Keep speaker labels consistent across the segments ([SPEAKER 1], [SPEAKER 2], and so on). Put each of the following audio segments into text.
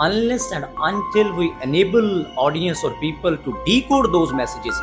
[SPEAKER 1] unless and until we enable audience or people to decode those messages।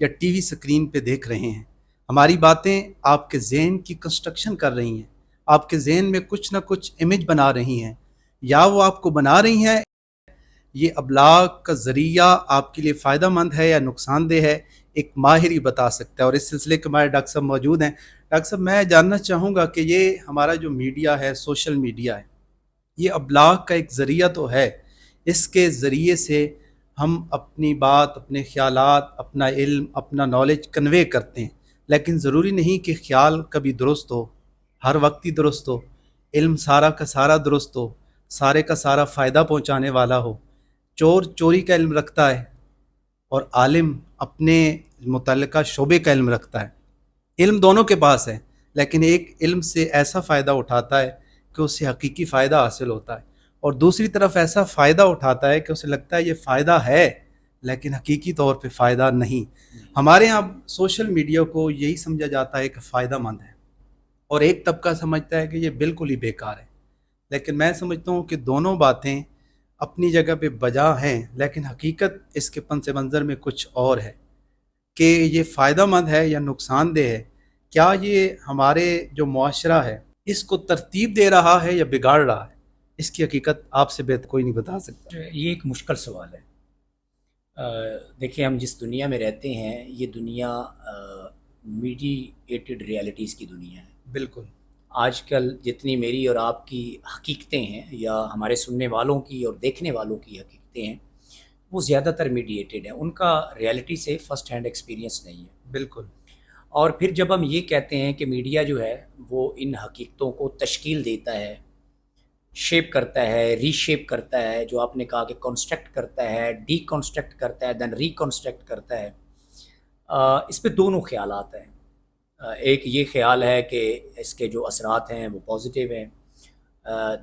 [SPEAKER 2] یا T V screen پہ دیکھ رہے ہیں. ہماری باتیں آپ کے ذہن کی کنسٹرکشن کر رہی ہیں، آپ کے ذہن میں کچھ نہ کچھ امیج بنا رہی ہیں، یا وہ آپ کو بنا رہی ہیں. یہ ابلاغ کا ذریعہ آپ کے لیے فائدہ مند ہے یا نقصان دہ ہے، ایک ماہر ہی بتا سکتا ہے. اور اس سلسلے کے ہمارے ڈاکٹر صاحب موجود ہیں. ڈاکٹر صاحب، میں جاننا چاہوں گا کہ یہ ہمارا جو میڈیا ہے، سوشل میڈیا ہے، یہ ابلاغ کا ایک ذریعہ تو ہے. اس کے ذریعے سے ہم اپنی بات، اپنے خیالات، اپنا علم، اپنا نالج کنوے کرتے ہیں. لیکن ضروری نہیں کہ خیال کبھی درست ہو، ہر وقت ہی درست ہو، علم سارا کا سارا درست ہو، سارے کا سارا فائدہ پہنچانے والا ہو. چور چوری کا علم رکھتا ہے اور عالم اپنے متعلقہ شعبے کا علم رکھتا ہے. علم دونوں کے پاس ہے، لیکن ایک علم سے ایسا فائدہ اٹھاتا ہے کہ اس سے حقیقی فائدہ حاصل ہوتا ہے، اور دوسری طرف ایسا فائدہ اٹھاتا ہے کہ اسے لگتا ہے یہ فائدہ ہے لیکن حقیقی طور پہ فائدہ نہیں. ہمارے ہاں سوشل میڈیا کو یہی سمجھا جاتا ہے کہ فائدہ مند ہے، اور ایک طبقہ سمجھتا ہے کہ یہ بالکل ہی بیکار ہے. لیکن میں سمجھتا ہوں کہ دونوں باتیں اپنی جگہ پہ بجا ہیں، لیکن حقیقت اس کے پس منظر میں کچھ اور ہے کہ یہ فائدہ مند ہے یا نقصان دہ ہے. کیا یہ ہمارے جو معاشرہ ہے اس کو ترتیب دے رہا ہے یا بگاڑ رہا ہے؟ اس کی حقیقت آپ سے بہتر کوئی نہیں بتا سکتا.
[SPEAKER 1] یہ ایک مشکل سوال ہے. دیکھیں، ہم جس دنیا میں رہتے ہیں یہ دنیا میڈیٹیڈ ریالٹیز کی دنیا ہے.
[SPEAKER 2] بالکل.
[SPEAKER 1] آج کل جتنی میری اور آپ کی حقیقتیں ہیں یا ہمارے سننے والوں کی اور دیکھنے والوں کی حقیقتیں ہیں، وہ زیادہ تر میڈیٹیڈ ہیں. ان کا ریالٹی سے فرسٹ ہینڈ ایکسپیرینس نہیں ہے.
[SPEAKER 2] بالکل.
[SPEAKER 1] اور پھر جب ہم یہ کہتے ہیں کہ میڈیا جو ہے وہ ان حقیقتوں کو تشکیل دیتا ہے، شیپ کرتا ہے، ری شیپ کرتا ہے، جو آپ نے کہا کہ کنسٹرکٹ کرتا ہے، ڈی کنسٹرکٹ کرتا ہے، دین ری کنسٹرکٹ کرتا ہے، اس پہ دونوں خیالات ہیں. ایک یہ خیال ہے کہ اس کے جو اثرات ہیں وہ پازیٹیو ہیں،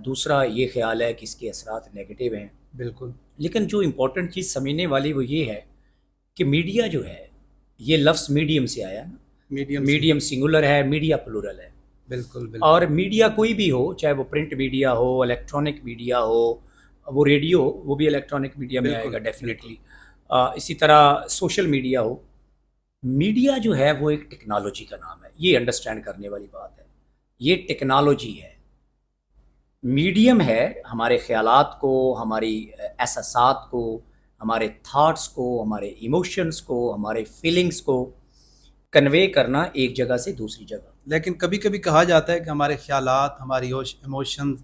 [SPEAKER 1] دوسرا یہ خیال ہے کہ اس کے اثرات نیگیٹیو ہیں.
[SPEAKER 2] بالکل.
[SPEAKER 1] لیکن جو امپورٹنٹ چیز سمجھنے والی وہ یہ ہے کہ میڈیا جو ہے، یہ لفظ میڈیم سے آیا نا، میڈیم سنگولر ہے، میڈیا پلورل ہے.
[SPEAKER 2] بالکل. بالکل.
[SPEAKER 1] اور میڈیا کوئی بھی ہو، چاہے وہ پرنٹ میڈیا ہو، الیکٹرانک میڈیا ہو، وہ ریڈیو ہو، وہ بھی الیکٹرانک میڈیا میں آئے گا ڈیفینیٹلی. اسی طرح سوشل میڈیا ہو. میڈیا جو ہے وہ ایک ٹیکنالوجی کا نام ہے. یہ انڈرسٹینڈ کرنے والی بات ہے. یہ ٹیکنالوجی ہے، میڈیم ہے ہمارے خیالات کو، ہماری احساسات کو، ہمارے تھاٹس کو، ہمارے ایموشنز کو، ہمارے فیلنگز کو کنوے کرنا ایک جگہ سے دوسری جگہ.
[SPEAKER 2] لیکن کبھی کبھی کہا جاتا ہے کہ ہمارے خیالات، ہماری ایموشنز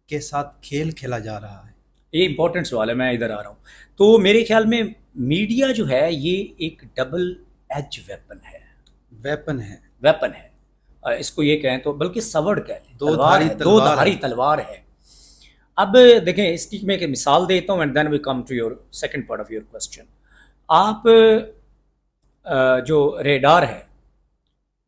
[SPEAKER 2] کے ساتھ کھیل کھیلا جا رہا ہے.
[SPEAKER 1] یہ امپورٹنٹ سوال ہے، میں ادھر آ رہا ہوں. تو میرے خیال میں میڈیا جو ہے یہ ایک ڈبل ایج ویپن ہے. ویپن ہے. اس کو یہ کہیں تو بلکہ سورڈ کہہ لیں، دو دھاری تلوار ہے. اب دیکھیں، اس کی میں ایک مثال دیتا ہوں and then we come to your second part of your question. آپ جو ریڈار ہے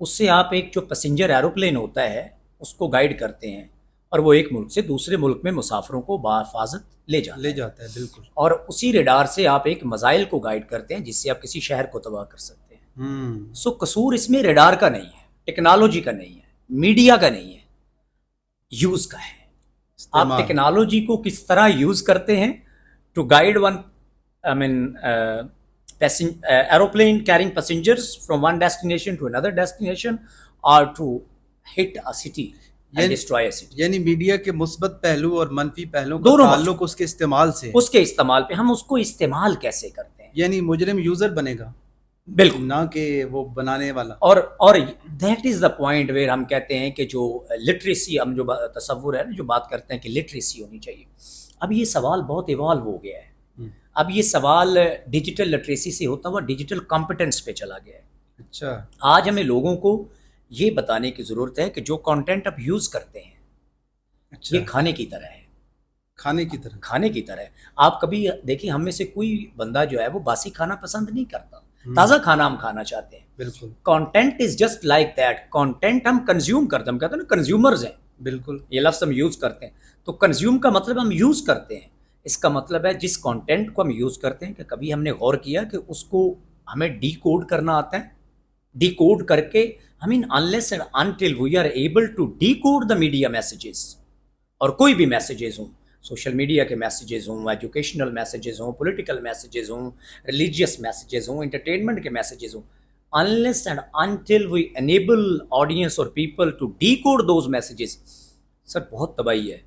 [SPEAKER 1] اس سے آپ ایک جو پیسنجر ایروپلین ہوتا ہے اس کو گائیڈ کرتے ہیں، اور وہ ایک ملک سے دوسرے ملک میں مسافروں کو بحفاظت لے جاتا ہے.
[SPEAKER 2] بالکل.
[SPEAKER 1] اور اسی ریڈار سے آپ ایک میزائل کو گائیڈ کرتے ہیں جس سے آپ کسی شہر کو تباہ کر سکتے ہیں. سو قصور اس میں ریڈار کا نہیں ہے، ٹیکنالوجی کا نہیں ہے، میڈیا کا نہیں ہے، یوز کا ہے. آپ ٹیکنالوجی کو کس طرح یوز کرتے ہیں to guide one aeroplane carrying passengers from one destination to another destination or to hit a city and destroy a city.
[SPEAKER 2] یعنی میڈیا کے مثبت پہلو اور منفی پہلو کا تعلق اس کے استعمال سے،
[SPEAKER 1] اس کے استعمال پہ ہم اس کو استعمال کیسے کرتے ہیں.
[SPEAKER 2] یعنی مجرم یوزر بنے گا،
[SPEAKER 1] بالکل، نہ
[SPEAKER 2] کہ وہ بنانے والا.
[SPEAKER 1] اور that is the point where ہم کہتے ہیں کہ جو لٹریسی، ہم جو تصور ہے نا، جو بات کرتے ہیں کہ لٹریسی ہونی چاہیے. اب یہ سوال بہت ایوالو ہو گیا ہے. اب یہ سوال ڈیجیٹل لٹریسی سے ہوتا ہوا ڈیجیٹل کمپٹنس پہ چلا گیا ہے.
[SPEAKER 2] اچھا.
[SPEAKER 1] آج ہمیں لوگوں کو یہ بتانے کی ضرورت ہے کہ جو کانٹینٹ آپ یوز کرتے ہیں یہ کھانے کی طرح ہے. کھانے کی طرح ہے. آپ کبھی دیکھیں، ہم میں سے کوئی بندہ جو ہے وہ باسی کھانا پسند نہیں کرتا، تازہ کھانا ہم کھانا چاہتے ہیں.
[SPEAKER 2] بالکل.
[SPEAKER 1] Content is just like that. Content ہم کنزیوم کرتے ہیں، ہم کہتے ہیں نا کنزیومرز ہیں. بالکل، یہ لفظ ہم یوز کرتے ہیں. تو کنزیوم کا مطلب ہم یوز کرتے ہیں. اس کا مطلب ہے جس کانٹینٹ کو ہم یوز کرتے ہیں کہ کبھی ہم نے غور کیا کہ اس کو ہمیں ڈی کوڈ کرنا آتا ہے. ڈی کوڈ کر کے unless and until we are able to decode the media messages اور کوئی بھی میسیجز ہوں، سوشل میڈیا کے میسیجز ہوں، ایجوکیشنل میسیجز ہوں، پولیٹیکل میسیجز ہوں، ریلیجیس میسیجز ہوں، انٹرٹینمنٹ کے میسیجز ہوں، unless and until we enable audience or people to decode those messages، سر بہت تباہی ہے.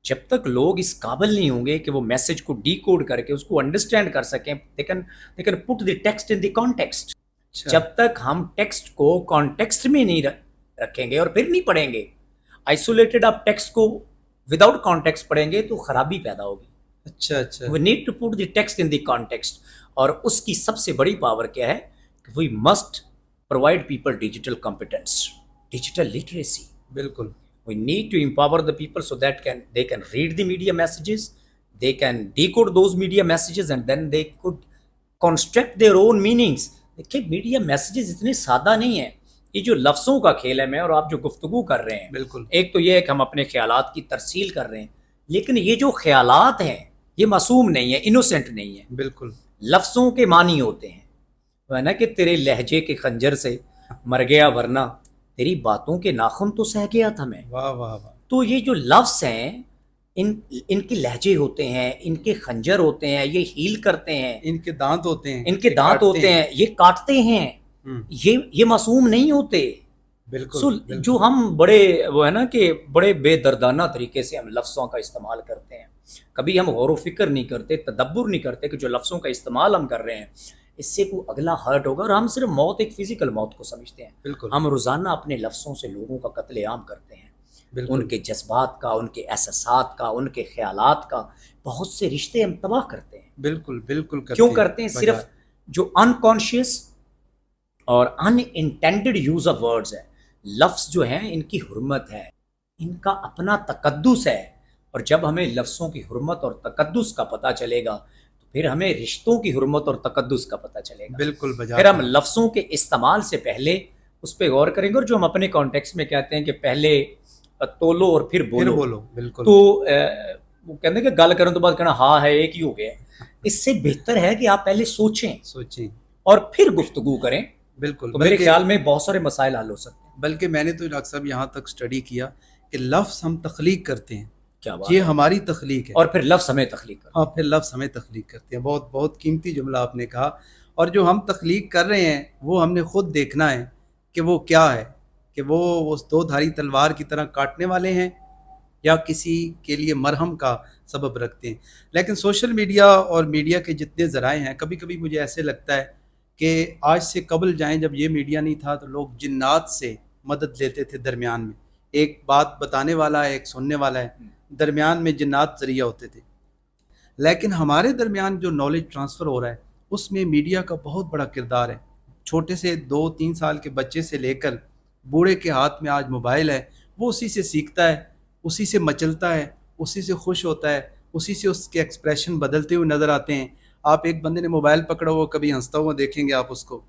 [SPEAKER 1] جب تک لوگ اس قابل نہیں ہوں گے کہ وہ میسیج کو ڈی کوڈ کر کے اس کو انڈرسٹینڈ کر سکیں، they can put the text in the context. جب تک ہم ٹیکسٹ کو کانٹیکسٹ میں نہیں رکھیں گے اور پھر نہیں پڑھیں گے، آئسولیٹڈ آپ ٹیکسٹ کو وداؤٹ کانٹیکسٹ پڑھیں گے تو خرابی پیدا ہوگی.
[SPEAKER 2] اچھا
[SPEAKER 1] we need to put the text in the context. اور اس کی سب سے بڑی پاور کیا ہے کہ we must provide people digital competence, digital literacy.
[SPEAKER 2] بالکل.
[SPEAKER 1] We need to empower the people so that they can read the media messages, they can decode those media messages, and then they could construct their own meanings. دیکھیں media messages اتنے سادہ نہیں ہیں. یہ جو لفظوں کا کھیل ہے میں اور آپ جو گفتگو کر رہے ہیں،
[SPEAKER 2] بالکل.
[SPEAKER 1] ایک تو یہ ہے کہ ہم اپنے خیالات کی ترسیل کر رہے ہیں، لیکن یہ جو خیالات ہیں یہ معصوم نہیں ہیں، انوسینٹ نہیں ہیں.
[SPEAKER 2] بالکل.
[SPEAKER 1] لفظوں کے معنی ہوتے ہیں، وہ ہے نا کہ تیرے لہجے کے خنجر سے مر گیا ورنہ تیری باتوں کے ناخن تو سہ گیا تھا میں.
[SPEAKER 2] واہ واہ واہ.
[SPEAKER 1] تو یہ جو لفظ ہیں ان کے لہجے ہوتے ہیں، ان کے خنجر ہوتے ہیں، یہ ہیل کرتے ہیں،
[SPEAKER 2] ان کے دانت ہوتے ہیں،
[SPEAKER 1] ان کے دانت ہوتے ہیں، یہ کاٹتے ہیں، یہ معصوم نہیں ہوتے.
[SPEAKER 2] بالکل.
[SPEAKER 1] جو ہم بڑے وہ ہے نا کہ بڑے بے دردانہ طریقے سے ہم لفظوں کا استعمال کرتے ہیں، کبھی ہم غور و فکر نہیں کرتے، تدبر نہیں کرتے کہ جو لفظوں کا استعمال ہم کر رہے ہیں اس سے کوئی اگلا ہرٹ ہوگا، اور ہم صرف موت ایک فزیکل موت کو سمجھتے ہیں.
[SPEAKER 2] بالکل.
[SPEAKER 1] ہم روزانہ اپنے لفظوں سے لوگوں کا قتل عام کرتے ہیں، ان کے جذبات کا، ان کے احساسات کا، ان کے خیالات کا، بہت سے رشتے ہم تباہ کرتے ہیں.
[SPEAKER 2] بالکل بالکل.
[SPEAKER 1] کیوں کرتے ہیں؟ صرف جو انکانشیس اور ان انٹینڈڈ یوز آف ورڈز ہے، لفظ جو ہیں ان کی حرمت ہے، ان کا اپنا تقدس ہے. اور جب ہمیں لفظوں کی حرمت اور تقدس کا پتہ چلے گا تو پھر ہمیں رشتوں کی حرمت اور تقدس کا پتہ چلے گا.
[SPEAKER 2] بالکل.
[SPEAKER 1] پھر ہم لفظوں کے استعمال سے پہلے اس پہ غور کریں گے، اور جو ہم اپنے کانٹیکس میں کہتے ہیں کہ پہلے تولو اور پھر بولو.
[SPEAKER 2] بالکل.
[SPEAKER 1] تو وہ کہتے ہیں کہ گل کرنے تو بعد کہنا ہاں ہے ایک ہی ہو گیا. اس سے بہتر ہے کہ آپ پہلے سوچیں اور پھر گفتگو کریں.
[SPEAKER 2] بالکل.
[SPEAKER 1] تو میرے خیال میں بہت سارے مسائل حل ہو سکتے ہیں.
[SPEAKER 2] بلکہ میں نے تو ڈاکٹر صاحب یہاں تک اسٹڈی کیا کہ لفظ ہم تخلیق کرتے ہیں.
[SPEAKER 1] کیا بات
[SPEAKER 2] یہ
[SPEAKER 1] ہے.
[SPEAKER 2] ہماری تخلیق ہے،
[SPEAKER 1] اور پھر لفظ ہمیں تخلیق کرتے ہیں.
[SPEAKER 2] ہاں پھر لفظ ہمیں تخلیق کرتے ہیں. بہت بہت قیمتی جملہ آپ نے کہا. اور جو ہم تخلیق کر رہے ہیں وہ ہم نے خود دیکھنا ہے کہ وہ کیا ہے، کہ وہ اس دو دھاری تلوار کی طرح کاٹنے والے ہیں یا کسی کے لیے مرہم کا سبب رکھتے ہیں. لیکن سوشل میڈیا اور میڈیا کے جتنے ذرائع ہیں، کبھی کبھی مجھے ایسے لگتا ہے کہ آج سے قبل جائیں جب یہ میڈیا نہیں تھا تو لوگ جنات سے مدد لیتے تھے. درمیان میں ایک بات بتانے والا ہے، ایک سننے والا ہے، درمیان میں جنات ذریعہ ہوتے تھے. لیکن ہمارے درمیان جو نالج ٹرانسفر ہو رہا ہے اس میں میڈیا کا بہت بڑا کردار ہے. چھوٹے سے 2-3 سال کے بچے سے لے کر بوڑھے کے ہاتھ میں آج موبائل ہے، وہ اسی سے سیکھتا ہے، اسی سے مچلتا ہے، اسی سے خوش ہوتا ہے، اسی سے اس کے ایکسپریشن بدلتے ہوئے نظر آتے ہیں. آپ ایک بندے نے موبائل پکڑا ہوا کبھی ہنستا ہوا دیکھیں گے آپ اس کو،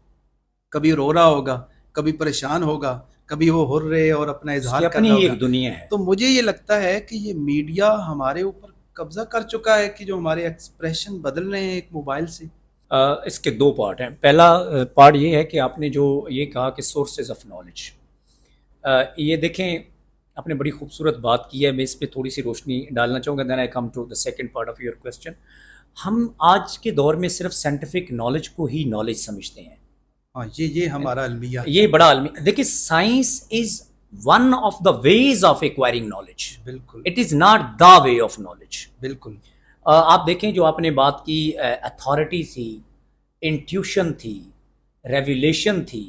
[SPEAKER 2] کبھی رو رہا ہوگا، کبھی پریشان ہوگا، کبھی وہ ہر رہے اور اپنا اظہار کر رہا ہوگا.
[SPEAKER 1] ایک دنیا ہے.
[SPEAKER 2] تو مجھے یہ لگتا ہے کہ یہ میڈیا ہمارے اوپر قبضہ کر چکا ہے کہ جو ہمارے ایکسپریشن بدل رہے ہیں ایک موبائل سے.
[SPEAKER 1] اس کے دو پارٹ ہیں. پہلا پارٹ یہ ہے کہ آپ نے جو یہ کہا کہ سورسز آف نالج، یہ دیکھیں آپ نے بڑی خوبصورت بات کی ہے. میں اس پہ تھوڑی سی روشنی ڈالنا چاہوں گا. Then I come to the second part of your question. ہم آج کے دور میں صرف سائنٹیفک نالج کو ہی نالج سمجھتے ہیں.
[SPEAKER 2] ہاں یہ ہمارا المیہ،
[SPEAKER 1] یہ بڑا المیہ. دیکھیں science is one of the ways of acquiring knowledge.
[SPEAKER 2] بالکل.
[SPEAKER 1] It is not the way of knowledge.
[SPEAKER 2] بالکل.
[SPEAKER 1] آپ دیکھیں جو آپ نے بات کی، اتھارٹی تھی، انٹیوشن تھی، ریویلیشن تھی،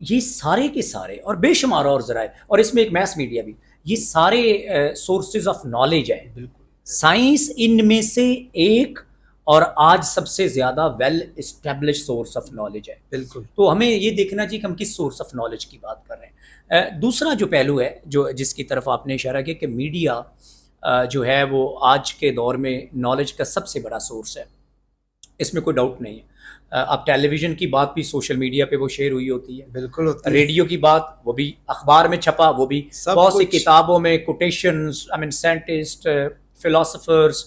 [SPEAKER 1] یہ سارے کے سارے اور بے شمار اور ذرائع، اور اس میں ایک میس میڈیا بھی، یہ سارے سورسز آف نالج ہیں.
[SPEAKER 2] بالکل.
[SPEAKER 1] سائنس ان میں سے ایک اور آج سب سے زیادہ well establish source of knowledge ہے.
[SPEAKER 2] بالکل.
[SPEAKER 1] تو ہمیں یہ دیکھنا چاہیے کہ ہم کس سورس آف نالج کی بات کر رہے ہیں. دوسرا جو پہلو ہے جس کی طرف آپ نے اشارہ کیا کہ میڈیا جو ہے وہ آج کے دور میں نالج کا سب سے بڑا سورس ہے، اس میں کوئی ڈاؤٹ نہیں ہے. اب ٹیلی ویژن کی بات بھی سوشل میڈیا پہ وہ شیئر ہوئی ہوتی ہے.
[SPEAKER 2] بالکل ہوتی ہے.
[SPEAKER 1] ریڈیو کی بات وہ بھی اخبار میں چھپا، وہ بھی بہت سی کتابوں میں کوٹیشنز، سائنٹسٹ، فلاسفرز،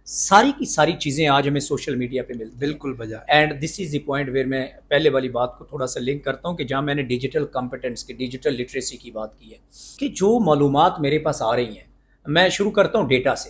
[SPEAKER 1] ساری کی ساری چیزیں آج ہمیں سوشل میڈیا پہ ملتی ہیں.
[SPEAKER 2] بالکل بجا.
[SPEAKER 1] And this is the point where میں پہلے والی بات کو تھوڑا سا لنک کرتا ہوں کہ جہاں میں نے ڈیجیٹل کمپیٹنس کی، ڈیجیٹل لٹریسی کی بات کی ہے، کہ جو معلومات میرے پاس آ رہی ہیں، میں شروع کرتا ہوں ڈیٹا سے.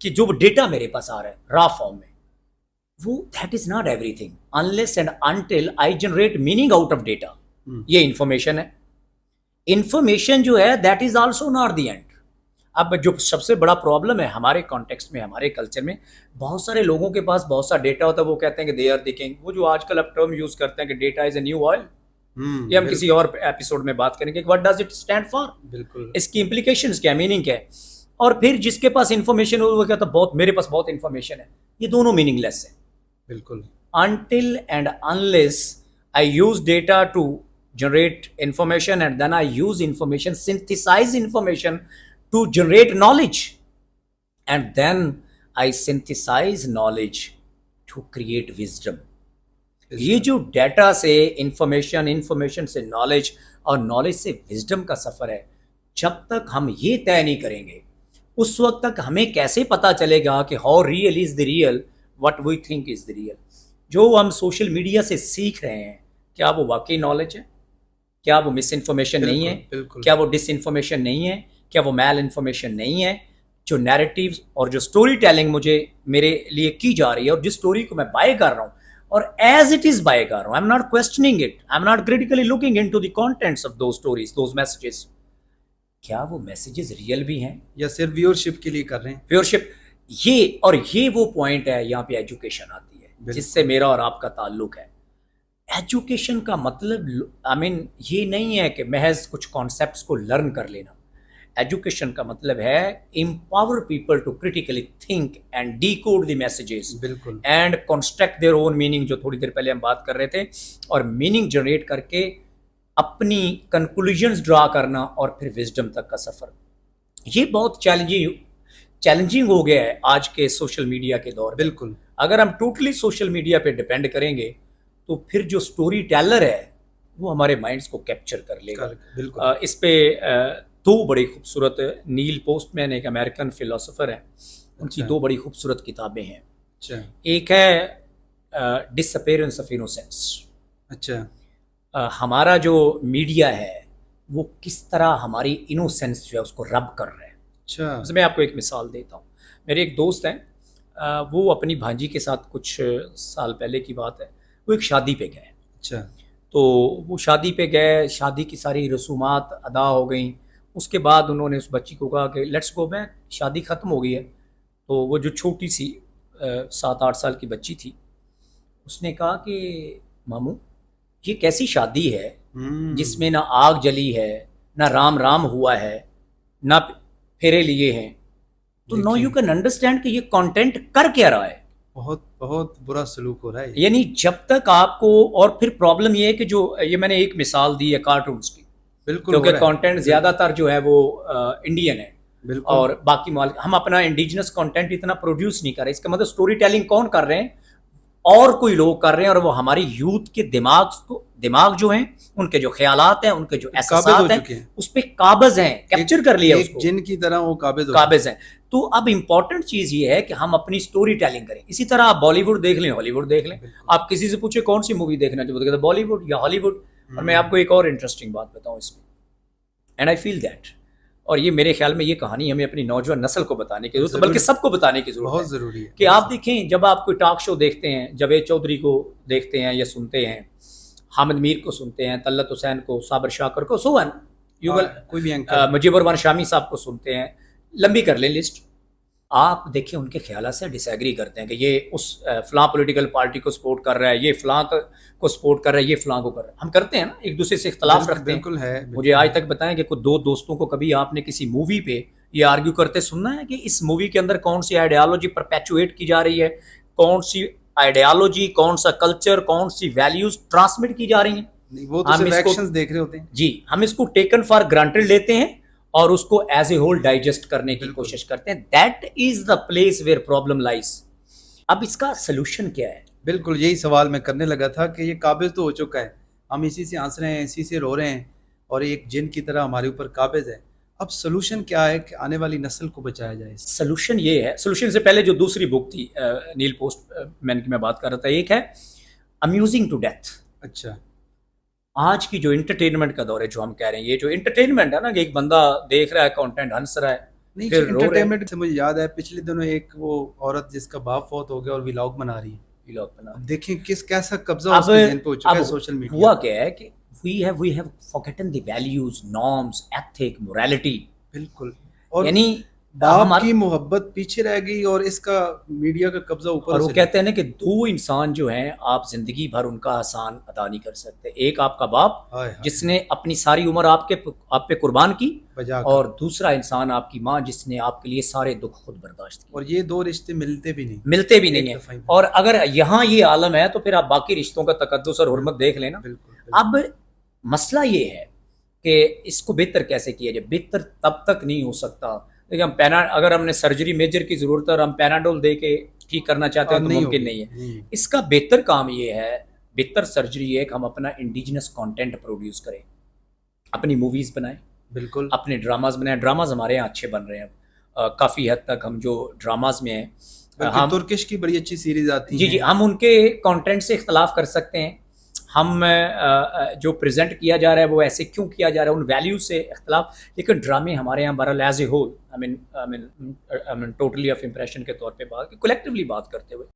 [SPEAKER 1] کہ جو ڈیٹا میرے پاس آ رہا ہے را فارم میں، وہ that is not every thing unless and until I generate meaning out of data. یہ انفارمیشن ہے. انفارمیشن جو ہے that is also not the end. اب جو سب سے بڑا پرابلم ہے ہمارے کانٹیکسٹ میں، ہمارے کلچر میں، بہت سارے لوگوں کے پاس بہت سا ڈیٹا ہوتا ہے، وہ کہتے ہیں کہ دے آر دی کنگ. وہ جو آج کل اب ٹرم یوز کرتے ہیں کہ data is a new oil, یہ ہم کسی اور ایپیسوڈ میں بات کریں گے کہ what does it stand for,
[SPEAKER 2] بالکل
[SPEAKER 1] اس کی امپلیکیشنز کیا، میننگ کیا ہے. اور پھر جس کے پاس انفارمیشن ہو وہ کہتا ہے بہت میرے پاس بہت انفارمیشن ہے. یہ دونوں میننگ لیس ہیں.
[SPEAKER 2] بالکل
[SPEAKER 1] Until and unless I use data to generate information and then I use information, synthesize information to generate knowledge, and then I synthesize knowledge to create wisdom. یہ جو ڈیٹا سے انفارمیشن سے knowledge اور knowledge سے wisdom کا سفر ہے، جب تک ہم یہ طے نہیں کریں گے اس وقت تک ہمیں کیسے پتا چلے گا کہ how real is the real, what we think is the real. جو ہم سوشل میڈیا سے سیکھ رہے ہیں، کیا وہ واقعی نالج ہے؟ کیا وہ مس انفارمیشن نہیں ہے؟ کیا وہ ڈس انفارمیشن نہیں ہے؟ کیا وہ میل انفارمیشن نہیں ہے؟ جو نیریٹیوز اور جو اسٹوری ٹیلنگ میرے لیے کی جا رہی ہے، اور جس اسٹوری کو میں بائی کر رہا ہوں اور ایز اٹ از بائی کر رہا ہوں، I am not questioning it, I am not critically looking into the contents of those stories, those messages, کیا وہ میسیجز ریئل بھی ہیں
[SPEAKER 2] یا صرف ویورشپ کے لیے کر رہے ہیں؟
[SPEAKER 1] ویورشپ. یہ وہ پوائنٹ ہے یہاں پہ ایجوکیشن آتی ہے، جس سے میرا اور آپ کا تعلق ہے. ایجوکیشن کا مطلب یہ نہیں ہے کہ محض کچھ کانسیپٹس کو لرن کر لینا. ایجوکیشن کا مطلب ہے empower people to critically think and decode the messages
[SPEAKER 2] بالکل
[SPEAKER 1] and construct their own meaning, جو تھوڑی دیر پہلے ہم بات کر رہے تھے، اور میننگ جنریٹ کر کے اپنی کنکلوژنز ڈرا کرنا اور پھر وزڈم تک کا سفر. یہ بہت چیلنجنگ ہو گیا ہے آج کے سوشل میڈیا کے دور میں.
[SPEAKER 2] بالکل
[SPEAKER 1] اگر ہم ٹوٹلی سوشل میڈیا پہ ڈپینڈ کریں گے تو پھر جو اسٹوری ٹیلر ہے وہ ہمارے مائنڈس کو کیپچر کر لے گا.
[SPEAKER 2] بالکل
[SPEAKER 1] اس پہ دو بڑی خوبصورت، نیل پوسٹ مین ایک امریکن فلاسفر ہیں، ان کی دو بڑی خوبصورت کتابیں ہیں. ایک ہے ڈس اپیرنس آف انوسینس.
[SPEAKER 2] اچھا
[SPEAKER 1] ہمارا جو میڈیا ہے وہ کس طرح ہماری انوسینس جو ہے اس کو رب کر رہا ہے.
[SPEAKER 2] اچھا
[SPEAKER 1] میں آپ کو ایک مثال دیتا ہوں. میرے ایک دوست ہیں، وہ اپنی بھانجی کے ساتھ کچھ سال پہلے کی بات ہے، وہ ایک شادی پہ گئے.
[SPEAKER 2] اچھا
[SPEAKER 1] تو وہ شادی پہ گئے، شادی کی ساری رسومات ادا ہو گئیں. اس کے بعد انہوں نے اس بچی کو کہا کہ لیٹس گو بیک، شادی ختم ہو گئی ہے. تو وہ جو چھوٹی سی 7-8 سال کی بچی تھی، اس نے کہا کہ ماموں یہ کیسی شادی ہے جس میں نہ آگ جلی ہے، نہ رام رام ہوا ہے، نہ پھیرے لیے ہیں. تو نو یو کین انڈرسٹینڈ کہ یہ کانٹینٹ کر کیا رہا ہے.
[SPEAKER 2] بہت بہت برا سلوک ہو رہا ہے.
[SPEAKER 1] یعنی جب تک آپ کو، اور پھر پرابلم یہ ہے کہ جو یہ میں نے ایک مثال دی ہے کارٹونز کی،
[SPEAKER 2] بالکل
[SPEAKER 1] کیونکہ کانٹینٹ زیادہ تر جو ہے وہ انڈین ہے،
[SPEAKER 2] بالکل
[SPEAKER 1] اور باقی ہم اپنا انڈیجنس کانٹینٹ اتنا پروڈیوس نہیں کر رہے. اس کا مطلب اسٹوری ٹیلنگ کون کر رہے ہیں؟ اور کوئی لوگ کر رہے ہیں، اور وہ ہماری یوتھ کے دماغ جو ہیں، ان کے جو خیالات ہیں، ان کے جو احساسات ہیں، اس پہ قابض ہیں، کیپچر کر لیا اس کو،
[SPEAKER 2] جن کی طرح وہ
[SPEAKER 1] قابض ہیں. تو اب امپورٹنٹ چیز یہ ہے کہ ہم اپنی اسٹوری ٹیلنگ کریں. اسی طرح آپ بالی ووڈ دیکھ لیں، ہالی ووڈ دیکھ لیں. آپ کسی سے پوچھیں کون سی مووی دیکھنا چاہتے ہیں، بالی ووڈ یا ہالی ووڈ. اور میں آپ کو ایک اور انٹرسٹنگ بات بتاؤں اس میں، اینڈ آئی فیل دیٹ، اور یہ میرے خیال میں یہ کہانی ہمیں اپنی نوجوان نسل کو بتانے کی ضرورت ہے، بلکہ سب کو بتانے کی ضرورت ہے.
[SPEAKER 2] بہت ضروری ہے
[SPEAKER 1] کہ آپ دیکھیں، جب آپ کوئی ٹاک شو دیکھتے ہیں، جاوید چودھری کو دیکھتے ہیں یا سنتے ہیں، حامد میر کو سنتے ہیں، طلعت حسین کو، صابر شاکر کو،
[SPEAKER 2] کوئی بھی
[SPEAKER 1] مجیب الرحمان شامی صاحب کو سنتے ہیں، لمبی کر لیں لسٹ. آپ دیکھیں ان کے خیالات سے ڈس ایگری کرتے ہیں کہ یہ اس فلاں پولیٹیکل پارٹی کو سپورٹ کر رہا ہے، یہ فلاں کو سپورٹ کر رہا ہے، یہ فلاں کو کر رہا ہے. ہم کرتے ہیں نا، ایک دوسرے سے اختلاف رکھتے ہیں.
[SPEAKER 2] بالکل ہے.
[SPEAKER 1] مجھے آج تک بتائیں کہ کوئی دو دوستوں کو کبھی آپ نے کسی مووی پہ یہ آرگیو کرتے سننا ہے کہ اس مووی کے اندر کون سی آئیڈیالوجی پرپیچویٹ کی جا رہی ہے، کون سی آئیڈیالوجی، کون سا کلچر، کون سی ویلیوز ٹرانسمٹ کی جا رہی ہیں.
[SPEAKER 2] وہ تو صرف ایکشنز دیکھ رہے ہوتے ہیں.
[SPEAKER 1] جی، ہم اس کو ٹیکن فار گرانٹیڈ لیتے ہیں اور اس کو ایز اے ہول ڈائجسٹ کرنے کی کوشش کرتے ہیں. That is the place where problem lies. اب اس کا سلوشن کیا ہے؟
[SPEAKER 2] بالکل یہی سوال میں کرنے لگا تھا کہ یہ قابض تو ہو چکا ہے، ہم اسی سے ہنس رہے ہیں، اسی سے رو رہے ہیں، اور ایک جن کی طرح ہمارے اوپر قابض ہے. اب سلوشن کیا ہے کہ آنے والی نسل کو بچایا جائے؟
[SPEAKER 1] سلوشن یہ ہے، سلوشن سے پہلے جو دوسری بک تھی نیل پوسٹ مین کی میں بات کر رہا تھا، ایک ہے امیوزنگ ٹو ڈیتھ.
[SPEAKER 2] اچھا،
[SPEAKER 1] آج کی جو انٹرٹینمنٹ کا دور ہے، جو ہم کہہ رہے ہیں، یہ جو انٹرٹینمنٹ ہے نا، کہ ایک بندہ دیکھ رہا ہے کانٹینٹ، ہنس رہا ہے،
[SPEAKER 2] نہیں
[SPEAKER 1] پھر رو رہے ہیں.
[SPEAKER 2] انٹرٹینمنٹ سے مجھے یاد ہے پچھلے دنوں ایک وہ عورت جس کا باپ فوت ہو گیا اور ولاگ بنا رہی ہے.
[SPEAKER 1] ولاگ بنا.
[SPEAKER 2] دیکھیں کیسا قبضہ اس کے ذہن پہ ہو چکا ہے سوشل میڈیا.
[SPEAKER 1] ہوا کیا ہے کہ we have forgotten the values, norms, ethic, morality.
[SPEAKER 2] بالکل. اور
[SPEAKER 1] یعنی
[SPEAKER 2] باپ کی محبت پیچھے رہ گئی اور اس کا میڈیا کا قبضہ اوپر.
[SPEAKER 1] اور وہ کہتے ہیں نا کہ دو انسان جو ہیں آپ زندگی بھر ان کا احسان ادا نہیں کر سکتے. ایک آپ کا باپ جس نے اپنی ساری عمر آپ پہ قربان کی, اور دوسرا انسان آپ کی ماں جس نے آپ کے لیے سارے دکھ خود برداشت کیے.
[SPEAKER 2] اور یہ دو رشتے ملتے بھی نہیں
[SPEAKER 1] ہیں. اور اگر یہاں یہ عالم ہے تو پھر آپ باقی رشتوں کا تقدس اور حرمت دیکھ لینا. اب مسئلہ یہ ہے کہ اس کو بہتر کیسے کیا جائے. بہتر تب تک نہیں ہو سکتا کہ اگر ہم نے سرجری میجر کی ضرورت ہے اور ہم پیناڈول دے کے ٹھیک کرنا چاہتے ہیں تو ممکن نہیں ہے. اس کا بہتر کام یہ ہے, بہتر سرجری ہے کہ ہم اپنا انڈیجنس کانٹینٹ پروڈیوس کریں, اپنی موویز بنائیں,
[SPEAKER 2] بالکل
[SPEAKER 1] اپنے ڈراماز بنائیں. ڈراماز ہمارے یہاں اچھے بن رہے ہیں کافی حد تک. ہم جو ڈراماز میں ہیں,
[SPEAKER 2] ہم ترکش کی بڑی اچھی سیریز آتی ہیں.
[SPEAKER 1] جی ہم ان کے کانٹینٹ سے اختلاف کر سکتے ہیں. ہم جو پریزنٹ کیا جا رہا ہے وہ ایسے کیوں کیا جا رہا ہے, ان ویلیوز سے اختلاف. لیکن ڈرامے ہمارے یہاں برال as a whole totally of impression کے طور پہ کلیکٹیولی بات کرتے ہوئے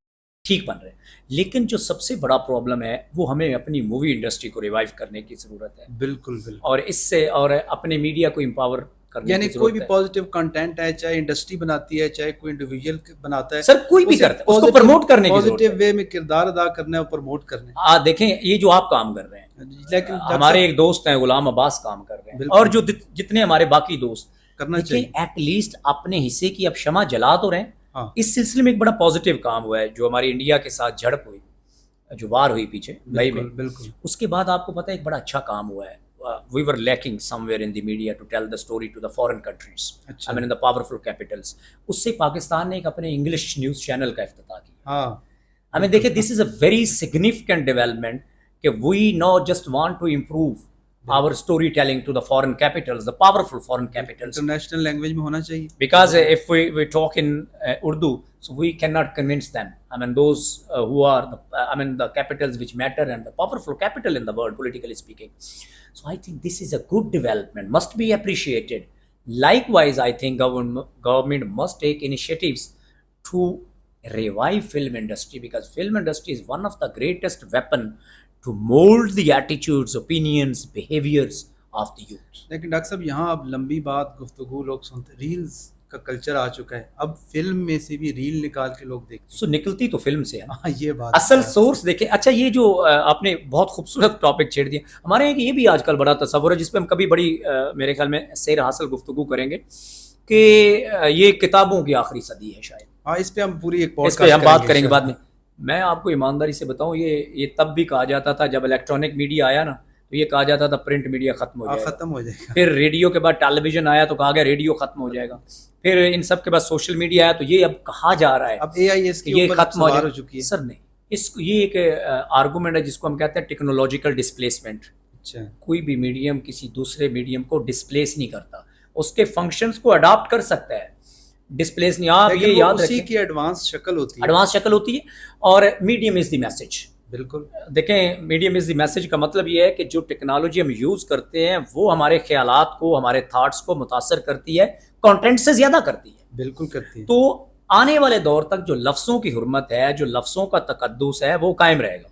[SPEAKER 1] ٹھیک بن رہے ہیں. لیکن جو سب سے بڑا پرابلم ہے وہ ہمیں اپنی مووی انڈسٹری کو ریوائیو کرنے کی ضرورت ہے.
[SPEAKER 2] بالکل.
[SPEAKER 1] اور اس سے اور اپنے میڈیا کو امپاور کرنے
[SPEAKER 2] یعنی
[SPEAKER 1] کی ضرورت
[SPEAKER 2] کوئی بھی
[SPEAKER 1] ہے.
[SPEAKER 2] پازیٹیو کنٹینٹ ہے, چاہے انڈسٹری بناتی ہے چاہے کوئی انڈیویجول بناتا ہے,
[SPEAKER 1] سر کوئی بھی کرتا ہے اس کو پروموٹ کرنے کی ضرورت ہے.
[SPEAKER 2] پازیٹیو وے میں کردار ادا کرنا ہے اور پروموٹ کرنا ہے.
[SPEAKER 1] دیکھیں یہ جو آپ کام کر رہے ہیں,
[SPEAKER 2] لیکن
[SPEAKER 1] ہمارے ایک دوست ہیں غلام عباس کام کر رہے ہیں, اور جو جتنے ہمارے باقی دوست
[SPEAKER 2] کرنا چاہیے,
[SPEAKER 1] ایٹ لیسٹ اپنے حصے کی اب شمع جلا تو رہے ہیں. اس سلسلے میں ایک بڑا پازیٹیو کام ہوا ہے جو ہماری انڈیا کے ساتھ جھڑپ ہوئی, جو وار ہوئی پیچھے مئی میں.
[SPEAKER 2] بالکل.
[SPEAKER 1] اس کے بعد آپ کو پتہ ہے ایک بڑا اچھا کام ہوا ہے. We were lacking somewhere in the media to tell the story to the foreign countries. I mean in the powerful capitals. اس سے پاکستان نے ایک اپنے انگلش نیوز چینل کا افتتاح کیا. I mean دیکھیں this is a very significant development کہ we not just want to improve our storytelling to the foreign capitals, the powerful foreign capitals.
[SPEAKER 2] International language میں ہونا چاہیے.
[SPEAKER 1] Because if we talk in Urdu, so we cannot convince them. I mean those who are the capitals which matter and the powerful capital in the world, politically speaking. So I think this is a good development, must be appreciated. Likewise, I think government must take initiatives to revive film industry, because film industry is one of the greatest weapon to mold the attitudes, opinions, behaviors of the youth.
[SPEAKER 2] لیکن doctor صاحب یہاں اب لمبی بات گفتگو لوگ سنتے, reels کا کلچر آ چکا ہے. اب فلم میں سے بھی ریل نکال کے لوگ دیکھتے ہیں.
[SPEAKER 1] سو نکلتی تو فلم سے ہے,
[SPEAKER 2] یہ بات
[SPEAKER 1] اصل سورس دیکھیں. اچھا یہ جو آپ نے بہت خوبصورت ٹاپک چھیڑ دیا. ہمارے یہاں یہ بھی آج کل بڑا تصور ہے جس پہ ہم کبھی بڑی میرے خیال میں سیر حاصل گفتگو کریں گے کہ یہ کتابوں کی آخری صدی ہے شاید.
[SPEAKER 2] اس پہ ہم پوری ایک
[SPEAKER 1] اس پہ ہم بات کریں گے بعد میں. میں آپ کو ایمانداری سے بتاؤں یہ تب بھی کہا جاتا تھا جب الیکٹرانک میڈیا آیا نا, تو یہ کہا جاتا تھا پرنٹ میڈیا ختم ہو جائے گا. پھر ریڈیو کے بعد ٹیلی ویژن آیا تو کہا گیا ریڈیو ختم ہو جائے گا. پھر ان سب کے بعد سوشل میڈیا آیا تو یہ اب کہا جا رہا ہے
[SPEAKER 2] اب اے آئی
[SPEAKER 1] یہ ختم ہو چکی ہے. سر نہیں, یہ ایک آرگومنٹ ہے جس کو ہم کہتے ہیں ٹیکنالوجیکل ڈسپلیسمنٹ. کوئی بھی میڈیم کسی دوسرے میڈیم کو ڈسپلیس نہیں کرتا, اس کے فنکشنز کو اڈاپٹ کر سکتا ہے, ڈسپلیس نہیں. آپ یہ یاد رکھیں,
[SPEAKER 2] اسی کی ایڈوانس شکل
[SPEAKER 1] ہوتی ہے. اور میڈیم از دی میسج.
[SPEAKER 2] بالکل
[SPEAKER 1] دیکھیں میڈیم از دی میسج کا مطلب یہ ہے کہ جو ٹیکنالوجی ہم یوز کرتے ہیں وہ ہمارے خیالات کو, ہمارے تھاٹس کو متاثر کرتی ہے, کانٹینٹ سے زیادہ کرتی ہے.
[SPEAKER 2] بالکل کرتی ہے.
[SPEAKER 1] تو آنے والے دور تک جو لفظوں کی حرمت ہے, جو لفظوں کا تقدس ہے, وہ قائم رہے گا.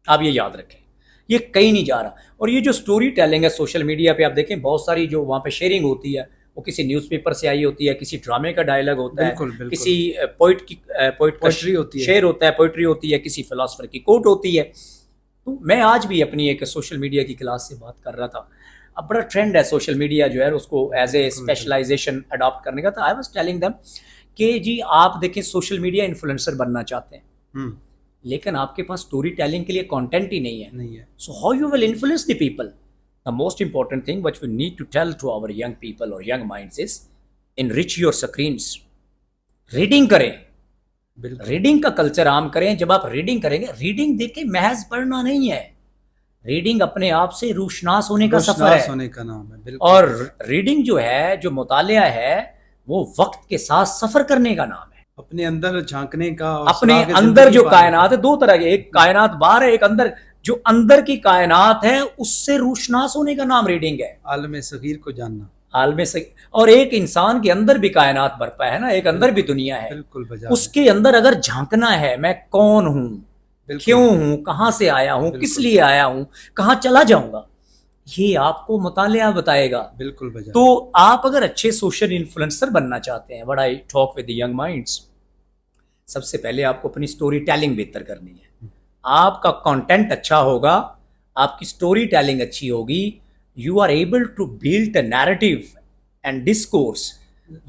[SPEAKER 1] آپ یہ یاد رکھیں, یہ کہیں نہیں جا رہا. اور یہ جو سٹوری ٹیلنگ ہے سوشل میڈیا پہ, آپ دیکھیں بہت ساری جو وہاں پہ شیئرنگ ہوتی ہے وہ کسی نیوز پیپر سے آئی ہوتی ہے, کسی ڈرامے کا ڈائلاگ ہوتا ہے, کسی پوئٹ کا شعر ہوتا ہے, پوئٹری ہوتی ہے, کسی فلاسفر کی کوٹ ہوتی ہے. تو میں آج بھی اپنی ایک سوشل میڈیا کی کلاس سے بات کر رہا تھا. اب بڑا ٹرینڈ ہے سوشل میڈیا جو ہے اس کو ایز اے اسپیشلائزیشن اڈاپٹ کرنے کا. تو آئی واز ٹیلنگ دیم کہ جی آپ دیکھیں سوشل میڈیا انفلوئنسر بننا چاہتے ہیں, لیکن آپ کے پاس اسٹوری ٹیلنگ کے لیے کانٹینٹ ہی نہیں ہے. So how you will influence the people. The most important thing which we need to tell to our young people or young minds is enrich your screens. Reading کریں, reading کا culture عام کریں. جب آپ reading کریں گے, reading دیکھیں محض پڑھنا نہیں ہے, ریڈنگ اپنے آپ سے روشناس ہونے کا سفر ہے,
[SPEAKER 2] ہونے کا نام ہے.
[SPEAKER 1] اور ریڈنگ جو ہے, جو مطالعہ ہے, وہ وقت کے ساتھ سفر کرنے کا نام ہے,
[SPEAKER 2] اپنے اندر جھانکنے کا.
[SPEAKER 1] اپنے اندر جو کائنات ہے, دو طرح کے, ایک کائنات باہر ہے, ایک اندر. جو اندر کی کائنات ہے اس سے روشناس ہونے کا نام ریڈنگ ہے.
[SPEAKER 2] عالم صغیر کو جاننا.
[SPEAKER 1] عالم سے، اور ایک انسان کے اندر بھی کائنات برپا ہے نا، ایک اندر بھی دنیا ہے،
[SPEAKER 2] بالکل بجا
[SPEAKER 1] اس کے اندر اگر جھانکنا ہے میں کون ہوں،
[SPEAKER 2] بالکل
[SPEAKER 1] کیوں ہوں، کہاں سے آیا ہوں، کس
[SPEAKER 2] بالکل
[SPEAKER 1] لیے آیا ہوں، کہاں چلا جاؤں گا، یہ آپ کو مطالعہ بتائے گا.
[SPEAKER 2] بالکل بجا.
[SPEAKER 1] تو آپ اگر اچھے سوشل انفلوئنسر بننا چاہتے ہیں، what I talk with young minds, سب سے پہلے آپ کو اپنی سٹوری ٹیلنگ بہتر کرنی ہے. آپ کا کنٹینٹ اچھا ہوگا، آپ کی سٹوری ٹیلنگ اچھی ہوگی، you are able to build a narrative and discourse,